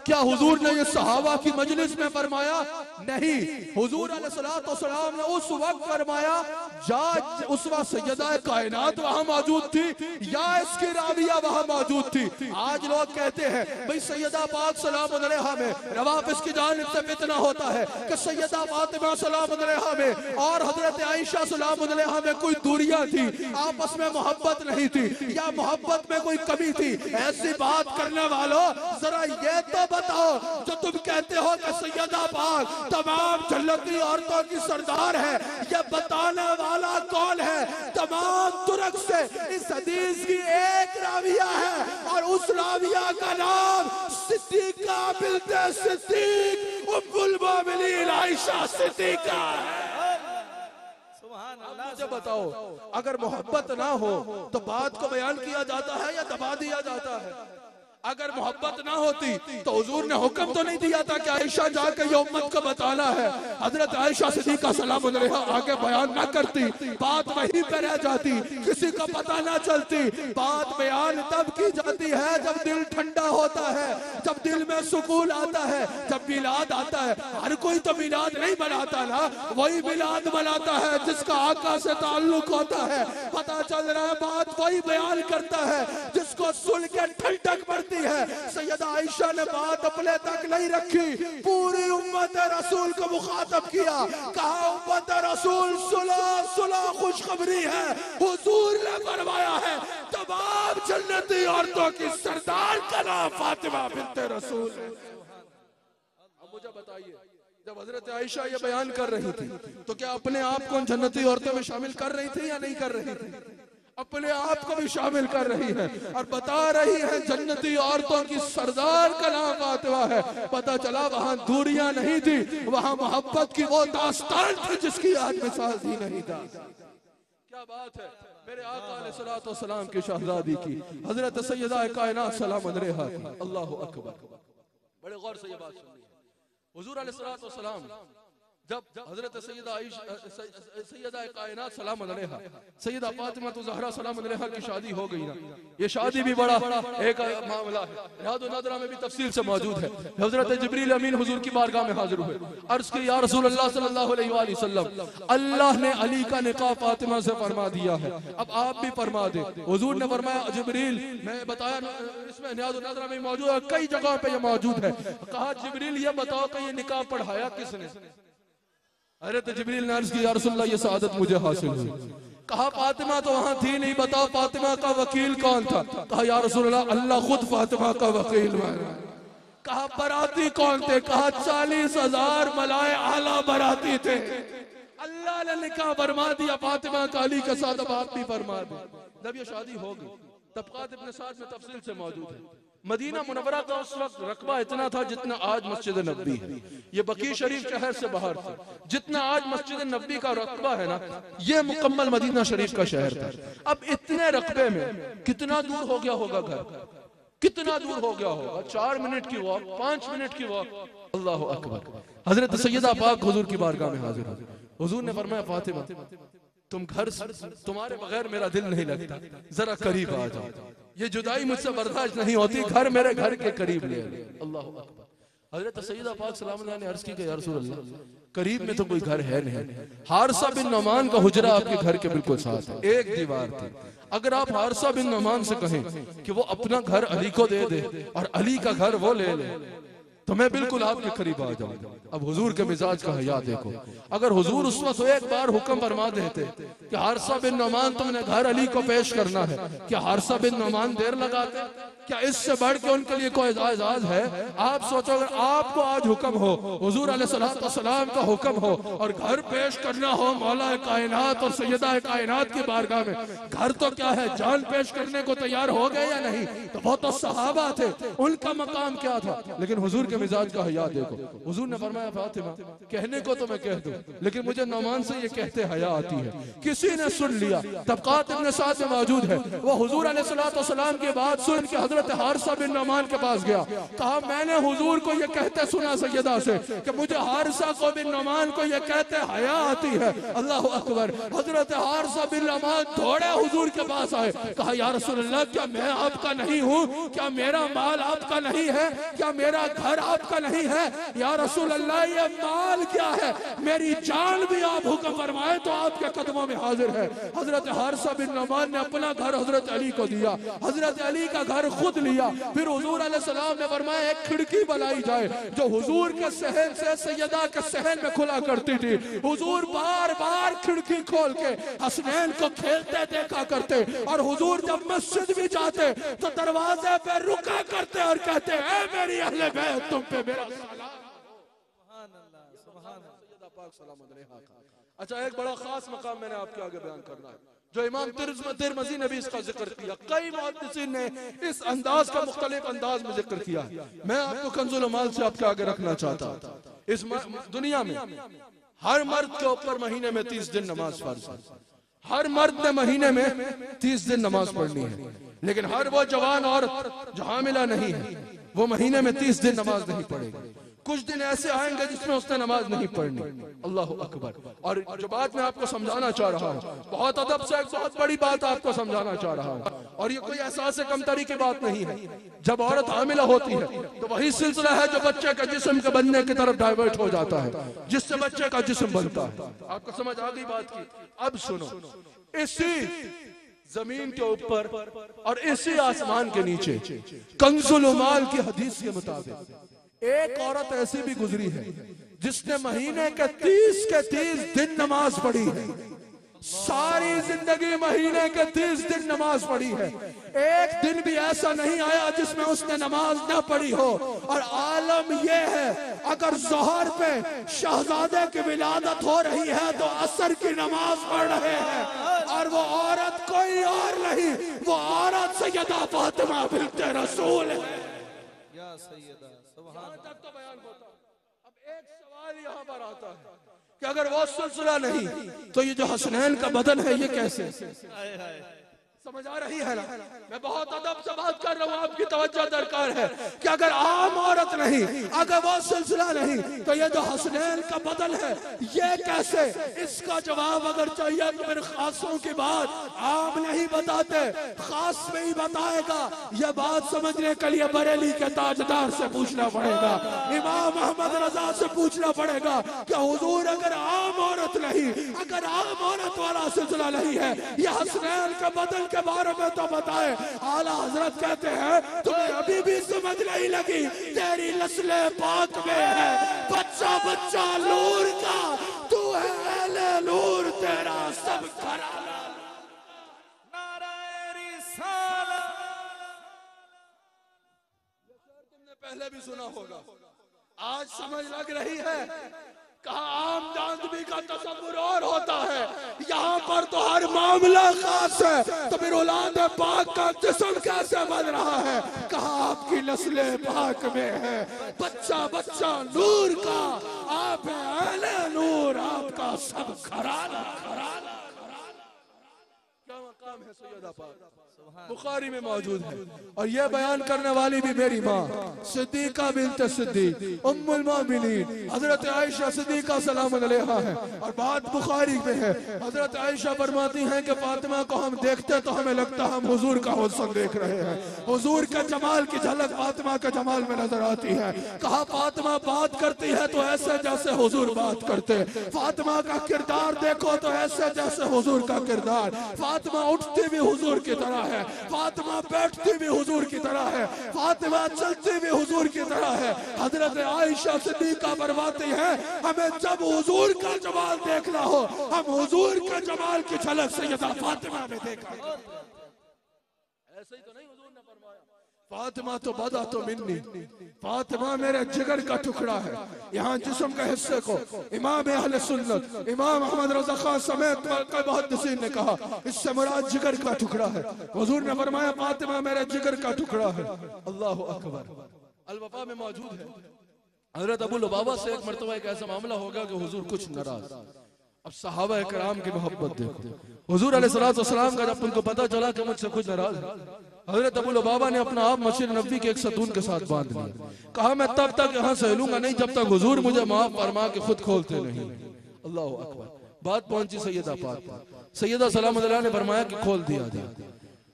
क्या हुजूर ने ये सहाबा की मजलिस में फरमाया? नहीं, हुजूर अलैहिस्सलातु वस्सलाम ने उस वक्त फरमाया जा उस वक्त सैयदा कायनात वहां मौजूद थी या इसकी राविया वहां मौजूद थी। आज लोग कहते हैं भाई सैयदा पाक सलाम अलैहा में रवाफिज की जानिब से फितना होता है कि सैयदा फातिमा सलाम अलैहा में और हजरत आयशा सलाम अलैहा में कोई दूरियां थी, आपस में मोहब्बत नहीं थी या मोहब्बत में कोई कमी थी। ऐसी बात करने वालों, जरा ये तो बताओ, जो तुम कहते हो कि सैयदा पाक तमाम जन्नती औरतों की सरदार है, ये बताने वाला कौन है? तमाम तुरक से इस हदीस की एक राविया है और उस राविया का नाम सिद्दीका बिन्त सिद्दीक उम्मुल मोमिनीन आयशा सिद्दीका है। मुझे बताओ, अगर मोहब्बत ना हो तो बात को बयान किया जाता है या दबा दिया जाता है? अगर मोहब्बत ना होती तो हुजूर ने हुक्म तो नहीं दिया था कि आयशा जाकर ये उम्मत को बताना है। हजरत आयशा सिद्दीका सलाम अलैहा आगे बयान ना करती, बात वहीं पे रह जाती, किसी को पता ना चलती। बात बयान तब की जाती है जब दिल ठंडा होता है, जब दिल में सुकून आता है, जब मिलाद आता है। हर कोई तो मिलाद नहीं बनाता ना, वही मिलाद बनाता है जिसका आका से ताल्लुक होता है। पता चल रहा है, बात वही बयान करता है जिसको सुन के ठंडक पड़ती है। सैयदा आयशा ने बात अपने तक नहीं रखी, पूरी उम्मत रसूल को मुखातब किया, कहा उम्मत रसूल सुनो सुनो, खुशखबरी है, हुजूर ने फरमाया है तमाम जन्नती औरतों की सरदार का नाम फातिमा बिन्त रसूल है। अब मुझे बताइए, जब हजरत आयशा ये बयान कर रही थी तो क्या अपने आप को जन्नती औरतों में शामिल कर रही थी या नहीं कर रही थी? अपने आप को भी शामिल कर रही है और बता रही है जन्नती औरतों की सरदार का नाम फातिमा है। पता चला वहां दूरियां नहीं थी, वहां मोहब्बत की वो दास्तान थी जिसकी आज मिसाल ही नहीं था। क्या बात है मेरे आका अलैहिस्सलातु वस्सलाम की शहजादी की, हजरत सैयदा कायनात सलाम अलैहा की। अल्लाहु अकबर। बड़े गौर से ये बात सुनिए। हुजूर अलैहिस्सलातु वस्सलाम जब हजरत सैयदा कायनात सलाम अलैहा सैयदा फातिमा तो ज़हरा सलाम अलैहा की शादी हो गई ना, ये शादी भी बड़ा एक मामला है, याद नादरा में भी तफसील से मौजूद है। हजरत जिब्रील अमीन हुजूर की बारगाह में हाजिर हुए, अर्ज की या रसूल अल्लाह सल्लल्लाहु अलैहि वसल्लम, अल्लाह ने अली का निकाह फातिमा से फरमा दिया है, अब आप भी फरमा दे। हुजूर ने फरमाया जिब्रील, मैं बताया इसमें याद नादरा में मौजूद है, कई जगह पे ये मौजूद है। कहा जिब्रील ये बताओ कि ये निकाह पढ़ाया किसने? अरे तो जिब्रील ने अर्ज की या रसूलल्लाह ये सआदत मुझे हासिल हुई। कहा फातिमा तो वहां थी नहीं, बताओ फातिमा का वकील कौन था? कहा या रसूलल्लाह अल्लाह खुद फातिमा का वकील बना। कहा बराती कौन थे? कहा 40,000 मलाए आला बराती थे। अल्लाह ने निकाह फरमा दिया फातिमा का अली के साथ, अब आप भी फरमा दे। जब ये शादी हो गई तबकात इब्न साद में तफसील से मौजूद है। मदीना मुनव्वरा का उस वक्त रकबा इतना था जितना आज मस्जिद नबवी है, ये बकी शरीफ शहर से बाहर था। जितना आज मस्जिद नबवी का रकबा है ना, ये मुकम्मल मदीना शरीफ का शहर था। अब इतने रकबे में कितना दूर हो गया होगा घर, कितना दूर हो गया होगा? 4 मिनट की वॉक, 5 मिनट की वॉक। अल्लाह अकबर। हजरत सैयदा पाक हुजूर की बारगाह में हाजिर हो। हुजूर ने फरमाया फातिमा तुम घर, तुम्हारे बगैर मेरा दिल नहीं लगता, जरा करीब आ जाओ, ये जुदाई मुझसे बर्दाश्त नहीं होती, घर मेरे घर के करीब ले। अल्लाह अकबर। हजरत सैयदा पाक सलाम अलैहा ने अर्ज की या रसूल अल्लाह करीब में तो कोई घर है नहीं, हारसा बिन नौमान का हुजरा आपके घर के बिल्कुल साथ है, एक दीवार थी। अगर आप हारसा बिन नौमान से कहें कि वो अपना घर अली को दे दे और अली का घर वो ले ले तो मैं बिल्कुल आपके करीब आ जाऊंगा। अब हुजूर के मिजाज का हया देखो, अगर हुजूर उस वक्त एक बार हुक्म फरमा देते कि हारसा बिन नौमान तुमने घर अली को पेश करना है, क्या हारसा बिन नौमान देर लगाते? क्या इससे बढ़ के उनके लिए कोई एजाज है? आप सोचो अगर आपको आज हुक्म हो, हुजूर अलैहिस्सलातु वस्सलाम का हुक्म हो और घर पेश करना हो मौला कायनात और सैयदा कायनात की बारगाह में, घर तो क्या है जान पेश करने को तैयार हो गए या नहीं? तो वो तो सहाबा थे, उनका मकाम क्या था। लेकिन हुजूर के मिजाज का हया देखो, हुजूर ने फरमाया फातिमा कहने को तो मैं कह दूं, लेकिन मुझे नौमान से ये कहते हया आती है। किसी ने सुन लिया, तबकात इब्न साद में मौजूद है, वो हुजूर अलैहिस्सलातु वस्सलाम की बात सुन के हजरत हारसा बिन नौमान के पास गया, कहा मैंने हुजूर को ये कहते सुना सैयदा से कि मुझे हारसा को बिन नौमान को ये कहते हया आती है। अल्लाह अकबर। हजरत हारसा बिन नौमान दौड़े हुजूर के पास आए, कहा या रसूलल्लाह क्या मैं आपका नहीं हूँ? क्या मेरा माल आपका नहीं है? क्या मेरा घर आपका नहीं है? या रसूल अल्लाह ये माल क्या है, मेरी जान भी आप हुक्म फरमाए तो आपके कदमों में हाजिर है। हजरत हारसा बिन नौमान ने अपना घर हजरत अली को दिया, हजरत अली का घर खुद लिया। फिर हुजूर अलैहिस्सलाम ने फरमाया एक खिड़की बनाई जाए जो हुजूर के सहन से सैयदा के सहन में खुला करती थी। हुजूर बार बार खिड़की खोल के हसनैन को खेलते देखा करते और हुजूर जब मस्जिद भी जाते तो दरवाजे पे रुका करते और कहते ऐ मेरी अहले बैत तुम पे मेरा सलाम। अच्छा एक बड़ा खास मकाम मैंने आपके आगे बयान करना है जो इमाम तिरमिज़ी ने भी इसका जिक्र किया, कई मुहद्दिसीन ने इस अंदाज का मुख्तलिफ अंदाज में जिक्र किया। मैं आपको कंजुल माल से आपके आगे रखना चाहता हूँ। इस दुनिया में हर मर्द के ऊपर महीने में 30 दिन नमाज फर्ज है, हर मर्द ने महीने में 30 दिन नमाज पढ़नी है। लेकिन हर वो जवान औरत जो हामिला नहीं है वो महीने में 30 दिन नमाज नहीं पढ़ेगी। कुछ दिन ऐसे आएंगे जिसमें उसने नमाज नहीं पढ़नी। अल्लाह अकबर। और जो बात मैं आपको समझाना चाह रहा हूँ, बहुत अदब से एक बहुत बड़ी बात आपको समझाना चाह रहा हूँ, और ये कोई एहसास कमतरी की बात नहीं है। जब औरत हामिला होती है तो वही सिलसिला है जो बच्चे का जिस्म के बनने की तरफ डाइवर्ट हो जाता है, जिससे बच्चे का जिस्म बनता है। आपको समझ आ गई बात की? अब सुनो, इसी जमीन के ऊपर और इसी आसमान के नीचे कंजुल माल की हदीस के मुताबिक एक औरत ऐसी भी गुजरी है जिसने महीने के 30 दिन नमाज पढ़ी है। सारी जिंदगी महीने के 30 दिन नमाज पढ़ी है, एक दिन भी ऐसा नहीं आया जिसमें उसने नमाज न पढ़ी हो। और आलम यह है, अगर जोहर पे शहजादे की विलादत हो रही है तो असर की नमाज पढ़ रहे हैं, और वो औरत कोई और नहीं, वो औरत सैयदा फातिमा बिन्त रसूल है। या सैयदा सुभान तक तो बयान होता। अब एक सवाल यहाँ पर आता है कि अगर वो सिलसिला नहीं तो ये जो हसनैन का बदन है ये कैसे? समझ आ रही है ना? मैं बहुत अदब से बात कर रहा हूँ, आपकी तवज्जो दरकार है कि अगर आम औरत नहीं, अगर वो सिलसिला नहीं, तो ये जो हसनैन का बदन है ये कैसे? इसका जवाब अगर चाहिए तो मेरे खासों की बात आम नहीं बताते, खास में ही बताएगा। ये बात समझने के लिए बरेली के ताजदार से पूछना पड़ेगा, इमाम अहमद रजा से पूछना पड़ेगा कि हुजूर अगर आम औरत नहीं, अगर आम औरत वाला सिलसिला नहीं है, ये हसनैन का बदन के बारे में तो बताए। आला हजरत कहते हैं तुम्हें अभी भी समझ नहीं लगी, तेरी नस्ले पाक में है, बच्चा बच्चा नूर का, तू है अहले नूर, तेरा सब घराना। नाराए रिसालत। तुमने पहले भी सुना होगा, आज समझ लग रही है। कहा आम आदमी का तसव्वुर और होता है, यहाँ पर तो हर मामला खास है, तो फिर औलाद पाक का जिस्म कैसे बन रहा है? कहा आपकी नस्ले पाक में है, बच्चा बच्चा नूर का, आप है अहले नूर, आपका सब घराना घराना। क्या मकाम है सैयदा पाक, बुखारी में मौजूद है। और यह बयान करने वाली भी मेरी माँ सिद्दीका बिन्त सिद्दीक उम्मुल मोमिनीन हजरत आयशा सिद्दीका सलाम अलैहा है। और बात बुखारी में है, हजरत आयशा फरमाती हैं कि फातिमा को हम देखते तो हमें लगता हम हुजूर का हुस्न देख रहे हैं, हुजूर के जमाल की झलक फातिमा के जमाल में नजर आती है। कहा फातिमा बात करती है तो ऐसे जैसे हुजूर बात करते, फातिमा का किरदार देखो तो ऐसे जैसे हुजूर का किरदार, फातिमा उठती भी हुजूर की तरह है, फातिमा बैठती भी हुजूर की तरह है, फातिमा चलती भी हुजूर की तरह है। हजरत आयशा सिद्दीका फरमाती है हमें जब हुजूर का जमाल देखना हो, हम हुजूर के जमाल की झलक सैयदा फातिमा में देखा। ऐसे ही तो नहीं हुजूर ने फरमाया फातिमा तो बदा तो मिन्नी, फातिमा मेरे जिगर का टुकड़ा है। यहाँ जिस्म के हिस्से को इमाम अहले सुन्नत इमाम अहमद रज़ा खान समेत कई मुहद्दिसीन ने कहा इससे मुराद जिगर का टुकड़ा है। हुजूर ने फरमाया फातिमा मेरे जिगर का टुकड़ा है। अल्लाह अकबर। अल-वफ़ा में मौजूद है, हजरत अबू लुबाबा से एक मरतबा एक ऐसा मामला होगा कि हुजूर कुछ नाराज। अब सहाबा कराम की मोहब्बत देखो, हुजूर अलैहिस्सलातु वस्सलाम का जब उनको पता चला कि मुझसे कुछ नाराज है, हजरत अबू लुबाबा ने अपना आप मस्जिद नबवी के एक सतून के साथ बांध लिया। कहा मैं तब तक यहाँ से हिलूंगा नहीं जब तक हुजूर मुझे माफ फरमा के खुद खोलते नहीं। अल्लाह अकबर। बात पहुंची सैयदा पाक पर, सैयदा सलाम अलैहा ने फरमाया कि खोल दिया।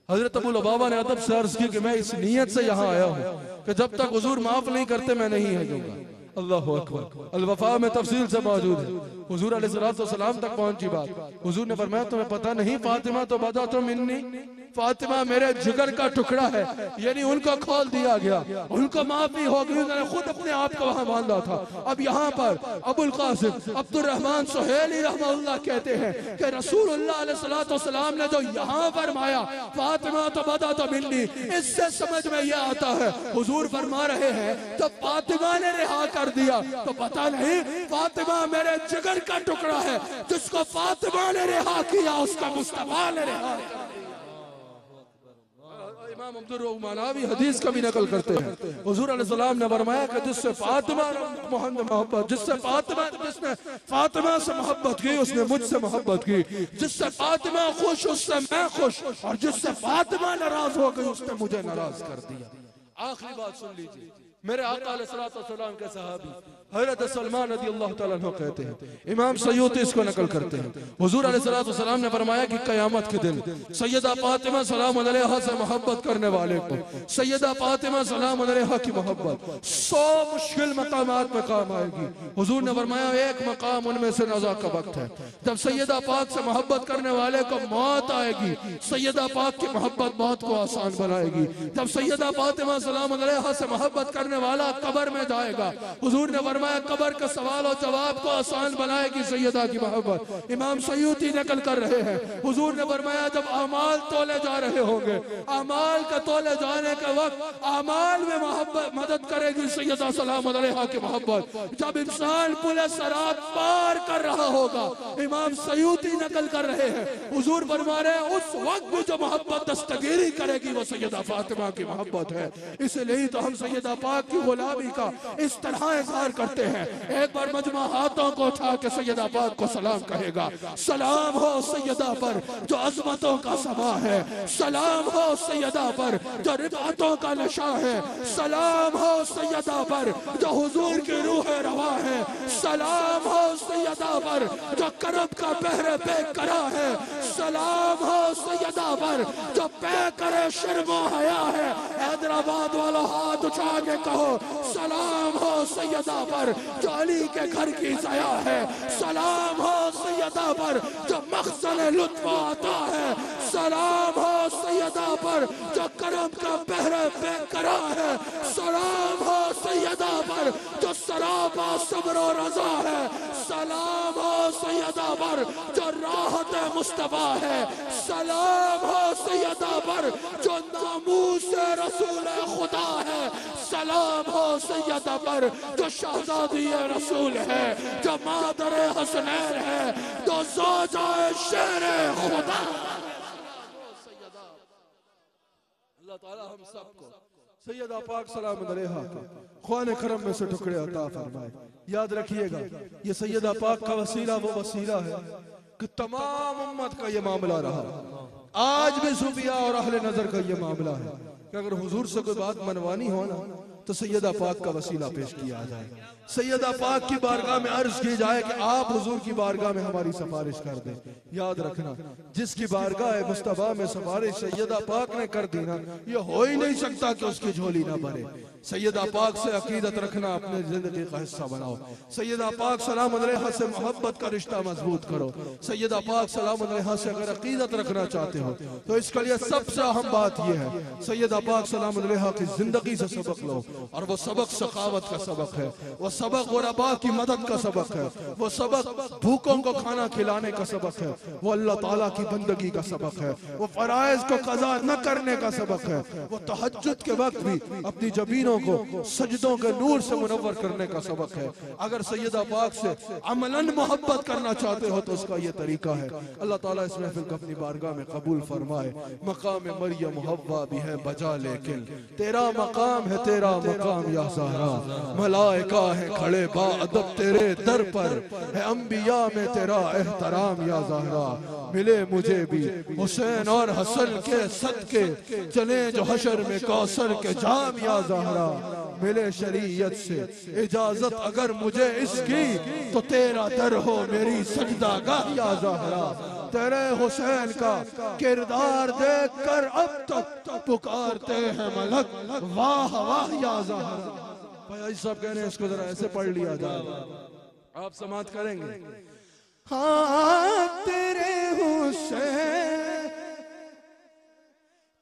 हजरत अबू लुबाबा ने अदब से अर्ज की कि मैं इस नियत से यहाँ आया हूँ कि जब तक हुजूर माफ नहीं करते मैं नहीं हिलूंगा। अल्लाह अकबर। अल-वफ़ा में तफसील से मौजूद है, हुजूर अलैहिस्सलातु वस्सलाम तक पहुंची बात। हुजूर ने फरमाया तुम्हें पता नहीं फातिमा तो बदा तो मिन्नी, फातिमा मेरे जिगर का टुकड़ा है, यानी उनको खोल दिया गया, उनको माफी हो गई, उन्होंने खुद अपने आप को वहां बांधा था। अब यहाँ पर अबुल कासिम अब्दुर रहमान सुहेली रहमतुल्लाह कहते हैं कि रसूलुल्लाह अलैहिस्सलातु वस्सलाम ने जो यहाँ फरमाया फातिमा तो बदा तो मिन्नी, इससे समझ में यह आता है हुजूर फरमा रहे हैं तो फातिमा ने रिहा कर दिया, तो पता नहीं फातिमा मेरे जिगर का टुकड़ा है, जिसको फातिमा ने रिहा किया उसका मुस्तफा ने रिहा किया। इमाम अब्दुर रहमान हदीस का भी नकल करते हैं, हुजूर अलैहिस्सलाम ने फरमाया कि जिससे फातिमा मोहब्बत, जिसने फातिमा से मोहब्बत की उसने मुझसे मोहब्बत की, जिससे फातिमा खुश उससे मैं खुश, और जिससे फातिमा नाराज हो गई उसने मुझे नाराज कर दिया। आखिरी बात सुन लीजिए, मेरे आका अलैहिस्सलातु वस्सलाम के सहाबी हज़रत सलमान रज़ियल्लाहु तआला अन्हु कहते हैं, इमाम सयूती इसको नकल करते हैं, हुजूर अलैहिस्सलातु वस्सलाम ने फरमाया कि क़यामत के दिन सैयदा फातिमा सलाम अलैहा से मोहब्बत करने वाले को सैयदा फातिमा सलाम अलैहा की मोहब्बत 100 मुश्किल मकामात में काम आएगी। हुजूर ने फरमाया एक मकाम उनमें से नज़ा का वक्त है जब सैयदा पाक से मोहब्बत करने वाले को मौत आएगी, सैयदा पाक की मोहब्बत मौत को आसान बनाएगी। जब सैयदा फातिमा सलाम अलैहा से मोहब्बत करने वाला कब्र में जाएगा, हुजूर ने फरमाया कब्र के सवाल और जवाब को आसान बनाएगी सैयदा की मोहब्बत। इमाम सयूती नकल कर रहे हैं, हुजूर ने फरमाया जब अमाल तोले जा रहे होंगे, अमाल के तोले जाने के वक्त अमाल में मोहब्बत मदद करेगी सैयदा सलाम अलैहा की मोहब्बत। जब इंसान पुले सरात पार कर रहा होगा, इमाम सयूती नकल कर रहे हैं, हुजूर फरमा रहे हैं उस वक्त भी जो मोहब्बत दस्तगीरी करेगी वो सैयदा फातिमा की मोहब्बत है। इसलिए तो हम सैयदा पाक की गुलामी का इस तरह इजहार करते हैं। एक बार मजमा हाथों को उठा के सैयदा पाक को सलाम कहेगा। सलाम हो सैयदा पर जो अजमतों का समा है, सलाम हो सैयदा पर जो रिफातों का नशा है, सलाम हो सैयदा पर जो हुजूर की रूह रवा है, सलाम हो सैयदा पर जो करब का पहरे पे करा है, सलाम हो सैयदा पर जो पे करे शर्मो हया है। हैदराबाद वाला हाथ उठा के कहो सलाम हो सैयदा पर जो अली के घर की सया है, सलाम हो सैयदा पर जो मखसद लुत्फ आता है, सलाम हो सैयदा पर जो करम का पहरे पे करा है, सलाम हो सैयदा पर जो सरापा सब्र और रजा है, सलाम हो सैयदा पर जो राहत मुस्तफा है, सलाम हो सैयदा पर जो नामूस रसूल खुदा है, सलाम हो सैयदा पर जो शहजादी रसूल है, जो मादर हसनैन है, तो ज़ौजाए शेर खुदा। अल्लाह ताला हम सबको सैयदा पाक सलाम अलैहा के ख्वाने करम में से टुकड़े अता फरमाए। याद रखिएगा ये सैयदा पाक का वसीला वो वसीला है कि तमाम उम्मत का ये मामला रहा। आज भी सूफिया और अहले नजर का ये मामला है कि अगर हुजूर से कोई बात मनवानी हो ना तो सैयदा पाक का वसीला पेश किया जाए। सैयदा पाक की बारगाह में अर्ज की जाए कि आप हुजूर की बारगाह में हमारी सिफारिश कर दें। याद रखना जिसकी बारगाह मुस्तफा में सिफारिश सैयदा पाक ने कर दी ना, ये हो ही नहीं सकता कि उसकी झोली ना भरे। सैयदा पाक से अकीदत रखना अपने जिंदगी का हिस्सा बनाओ। सैयदा पाक सलाम अलैहा से मोहब्बत का रिश्ता मजबूत करो। सैयदा पाक सलाम अलैहा से अगर अकीदत रखना चाहते हो तो इसके लिए सबसे अहम बात यह है सैयदा पाक सलाम अलैहा की जिंदगी से सबक लो। और वो सबक सखावत का सबक है, वो सबक गुरबा की मदद का सबक है, वो सबक भूखों को खाना खिलाने का सबक है, वो अल्लाह ताला की बंदगी का सबक है, वो फराइज को कज़ा न करने का सबक है, वो तहज्जुद के वक्त भी अपनी जबीनों को सजदों के नूर से मुनव्वर करने का सबक है। अगर सैयदा पाक से अमलन मोहब्बत करना चाहते हो तो उसका ये तरीका है। अल्लाह ताला इस महफिल को अपनी बारगाह में कबूल फरमाए। मकाम मरियम हव्वा भी है बजा लेकिन तेरा मकाम है, तेरा मकाम या ज़हरा। मलाइका है खड़े बाअदब तेरे दर पर, है अंबिया में तेरा एहतराम या ज़हरा। मिले मुझे भी हुसैन और हसन के सदके, चले जो हशर में कौसर के जाम या ज़हरा। मिले शरीयत से इजाजत अगर मुझे इसकी तो तेरा दर हो मेरी सजदागाह या ज़हरा। तेरे हुसैन का किरदार देख कर अब तक पुकारते हैं मलक वाह वाह या ज़हरा। भाई सब कह रहे हैं इसको जरा ऐसे पढ़ लिया जाए, आप समाप्त करेंगे। हाँ तेरे हुसैन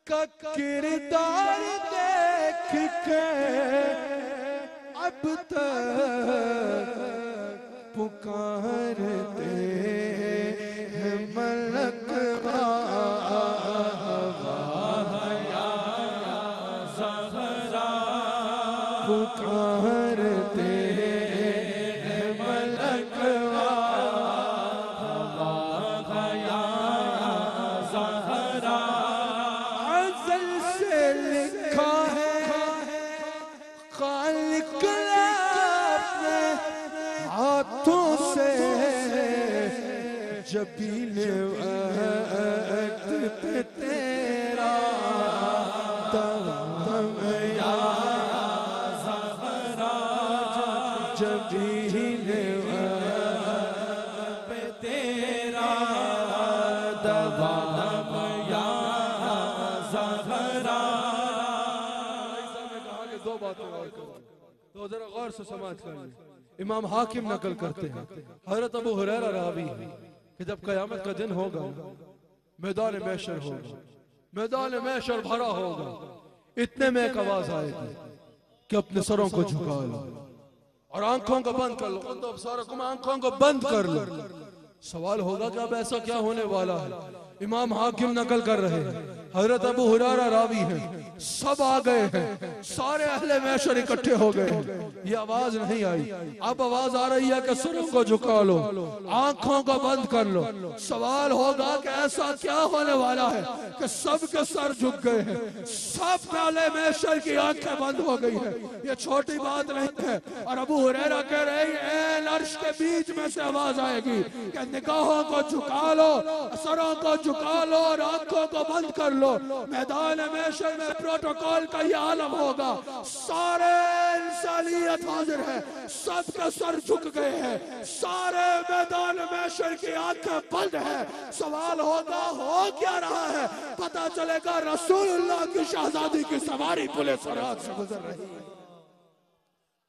का किरदार देख के अब तक पुकारते हैं मलक पुकारते हैं मलक अज़ल से लिखा है खालिक ने अपने हाथों से जबीन वक्त पे तेरा दम या ज़हरा। जबीन वक्त पे तेरा दम या ज़हरा। दो बातें और करो तो जरा गौर से समाज कर। इमाम हाकिम नकल करते हैं हजरत अबू हुरैरा रावी है कि जब कयामत का दिन होगा मैदान महशर होगा, मैदान महशर भरा होगा, इतने में एक आवाज आएगी कि अपने सरों को झुका लो। और आंखों को बंद कर लो, तो अब्सारकुम, आंखों को बंद कर लो। सवाल होगा कि अब ऐसा क्या होने वाला है? इमाम हाकिम नकल कर रहे हैं, हजरत अबू हुरैरा रावी हैं, सब आ गए हैं, सारे अहले महशर इकट्ठे हो गए हैं। ये आवाज नहीं आई, अब आवाज आ रही है कि सरों को झुका लो, आंखों को बंद कर लो। सवाल होगा कि ऐसा क्या होने वाला है कि सबके सर झुक गए हैं, सब अहले महशर की आंखें बंद हो गई है। ये छोटी बात नहीं है। और अबू हुरैरा कह रहे हैं अर्श के बीच में से आवाज आएगी कि निगाहों को झुका लो, सरों को झुका लो और आंखों को बंद कर लो। मैदान महशर में प्रोटोकॉल का ये आलम होगा, सारे इंसानियत हाजिर है, सबके सर झुक गए हैं, सारे मैदान महशर की आंखें बंद है। सवाल होगा हो क्या रहा है? पता चलेगा रसूलुल्लाह की शहजादी की सवारी पुलिस सरात से गुजर रही है।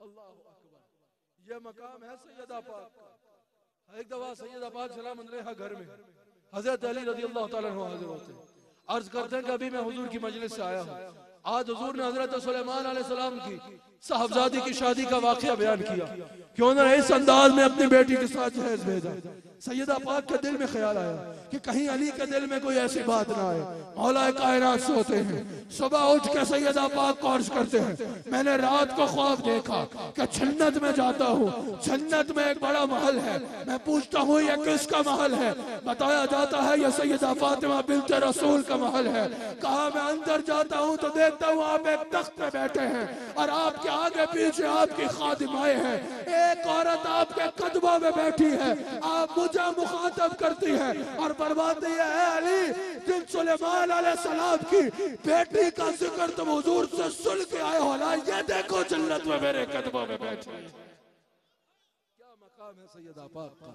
अल्लाह अकबर, ये मकाम है सैयदा पाक का। एक दफा सैयदा पाक सलाम अलैहा घर में हजरत अली रज़ी अल्लाह ताला अन्हु हाजिर होते हैं, अर्ज करते हैं कि अभी मैं हुजूर की मजलिस से आया हूँ। आज हुजूर ने हजरत सुलेमान अलैहिस्सलाम की साहबजादी की शादी का वाकया बयान किया कि उन्होंने इस अंदाज में अपनी बेटी के साथ जहेज भेजा। सैयदा पाक के दिल में ख्याल आया कि कहीं अली के दिल में कोई ऐसी बात ना आए। मौला कायनात सोते हैं, सुबह उठ के सैयदा पाक को अर्ज करते हैं, मैंने रात को ख्वाब देखा कि जन्नत में जाता हूँ, जन्नत में एक बड़ा महल है, मैं पूछता हूँ ये किसका महल है? बताया जाता है ये सैयदा फातिमा बिन्त रसूल का महल है। कहा मैं अंदर जाता हूँ तो देखता हूँ आप एक तख्त पे बैठे हैं और आपके आगे पीछे आपकी खादिमाएं हैं, एक औरत आपके कदमों में बैठी है, आप मुझे मुखातब करती है और फरमाती है अली जिन सुलेमान अलैहिस्सलाम की बेटी का जिक्र तुम हुजूर से सुन के आए हो ना, ये देखो जन्नत में मेरे कदमों में बैठी है। क्या मकाम है सैयदा पाक का।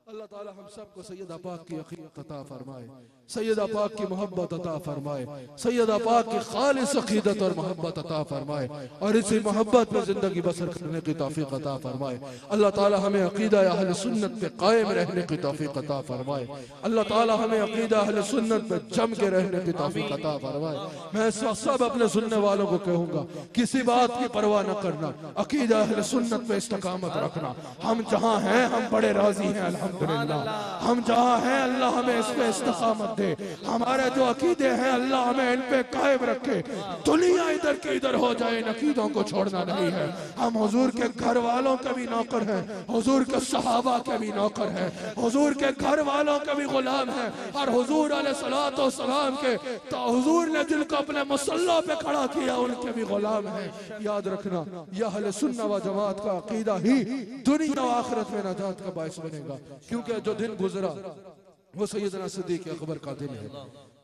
अल्लाह ताला हम सबको सैयदा पाक की अक़ीदत अता फरमाए, सैयदा पाक की मोहब्बत अता फरमाए, सैयदा पाक की खालिस अक़ीदत और मोहब्बत अता फरमाए और इसी मोहब्बत में जिंदगी बसर करने की तौफीक अता फरमाए। अल्लाह ताला हमें अक़ीदा अहले सुन्नत पे कायम रहने की तौफीक अता फरमाए। अल्लाह ताला हमें अक़ीदा अहले सुन्नत पे जम के रहने की तौफीक अता फरमाए। मैं सब अपने सुनने वालों को कहूँगा किसी बात की परवाह न करना, अक़ीदा अहले सुन्नत पे इस्तकामत रखना। हम जहाँ हैं हम बड़े राजी हैं अल्हम्दुलिल्लाह, हम जहाँ हैं अल्लाह हमें इस पे इस्तकामत दे। हमारे जो अकीदे हैं अल्लाह हमें इन पे कायम रखे। दुनिया इधर की इधर हो जाए, इन अकीदों को छोड़ना नहीं है। हम हुजूर के घर वालों के भी नौकर हैं, हुजूर के सहाबा के भी नौकर हैं, हुजूर के घर वालों के भी गुलाम हैं और हुजूर अलैहिस्सलातु वस्सलाम के तो हुजूर ने जिनको अपने मुसल्ला पे खड़ा किया उनके भी गुलाम हैं। याद रखना यह अहले सुन्नत व जमात का अकीदा ही दुनिया व आखिरत में नजात का बायस बनेगा। क्योंकि जो दिन गुजरा वो सैयदना सिद्दीक़ अकबर का दिन है।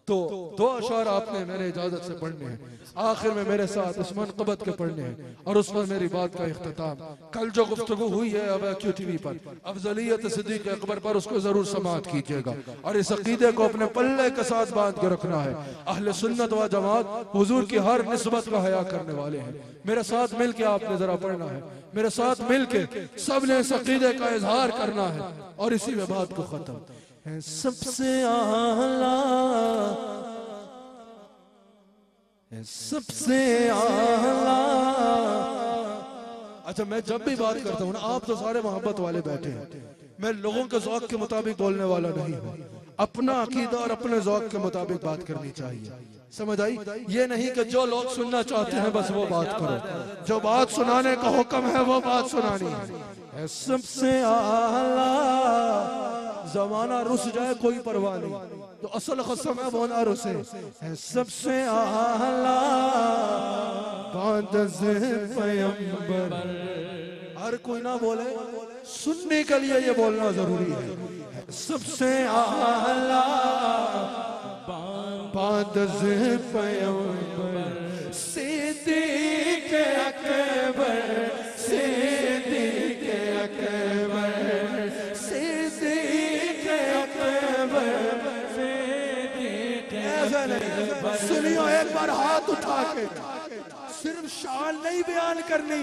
तो दो अशार आपने मेरे इजाजत से पढ़ने हैं, आखिर में मेरे साथ उस मनक़बत के पढ़ने हैं और उस पर मेरी बात का इख्तिताम। कल जो गुफ्तगू हुई है अब QTV पर अफजलियत सिद्दीक़ अकबर पर, उसको जरूर समाअत कीजिएगा और इस अकीदे को अपने पल्ले के साथ बांध के रखना है। अहले सुन्नत व जमात हुजूर की हर निस्बत का हया करने वाले हैं। मेरे साथ मिल के आपने जरा पढ़ना है, मेरे साथ मिल के सब ने इस अकीदे का इजहार करना है और इसी में बात को खत्म है। सबसे आला सबसे आला। अच्छा मैं जब भी बात करता हूँ ना, आप तो सारे मोहब्बत वाले बैठे हैं, मैं लोगों के ज़ौक़ के मुताबिक बोलने वाला नहीं हूँ। अपना अकीदा और अपने ज़ौक़ के मुताबिक बात करनी चाहिए, समझ आई? ये नहीं कि जो लोग सुनना चाहते हैं बस वो बात करो, जो बात सुनाने का हुक्म है वो बात सुनानी है। सबसे आला जमाना रुस जाए कोई परवाह नहीं, तो असल कसम है वो ना रुसे। सबसे आला बाद से पैगंबर, हर कोई ना बोले, सुनने के लिए ये बोलना जरूरी है। सबसे आला बाद से पैगंबर सिद्दीक़ अकबर, सिद्दीक़ अकबर, सुनियो एक बार हाथ उठा के, सिर्फ शान नहीं बयान करनी,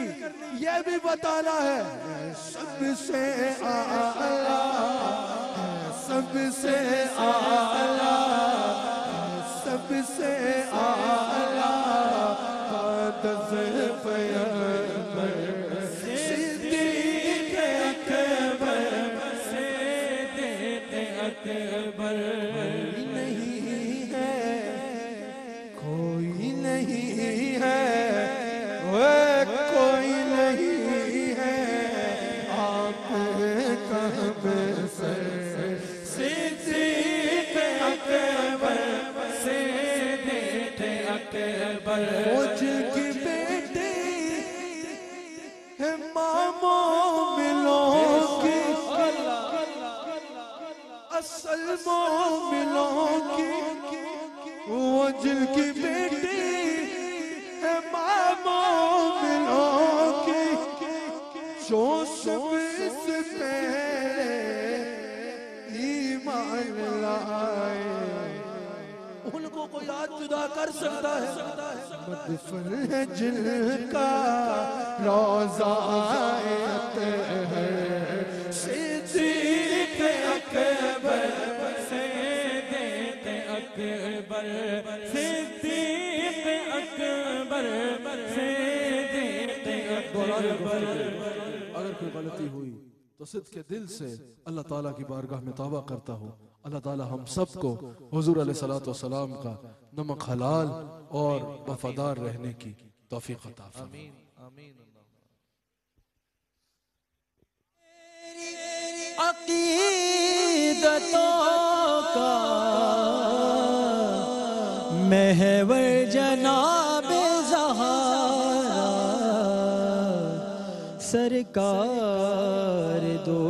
ये भी बताना है सबसे आला, सबसे आला, सबसे आला, अकबर नहीं है, कोई नहीं है, वे कोई नहीं है आपका हमसर। सिद्दीक़ अकबर सिद्दीक़ अकबर फौज की बेटी है मामों मिलों की, असल मोमिनों की, वो जिनकी बेटी है मोमिनों की, जो सबसे पहले ईमान लाए। उनको कोई आज जुदा कर सकता है? मदफन है जिनका रोज़ा है सिद्दीक़ अकबर सिद्दीक़ अकबर सिद्दीक़ अकबर सिद्दीक़ अकबर। अगर कोई गलती हुई तो सिद्ध के दिल से अल्लाह ताला की बारगाह में तौबा करता हूँ। अल्लाह ताला हम सबको हुजूर अलैहिस्सलातु वस्सलाम का नमक हलाल और वफादार रहने की तौफीक अता फरमाए। आमीन आमीन। अक़ीदतों का महवर जनाबे ज़हरा सरकार दो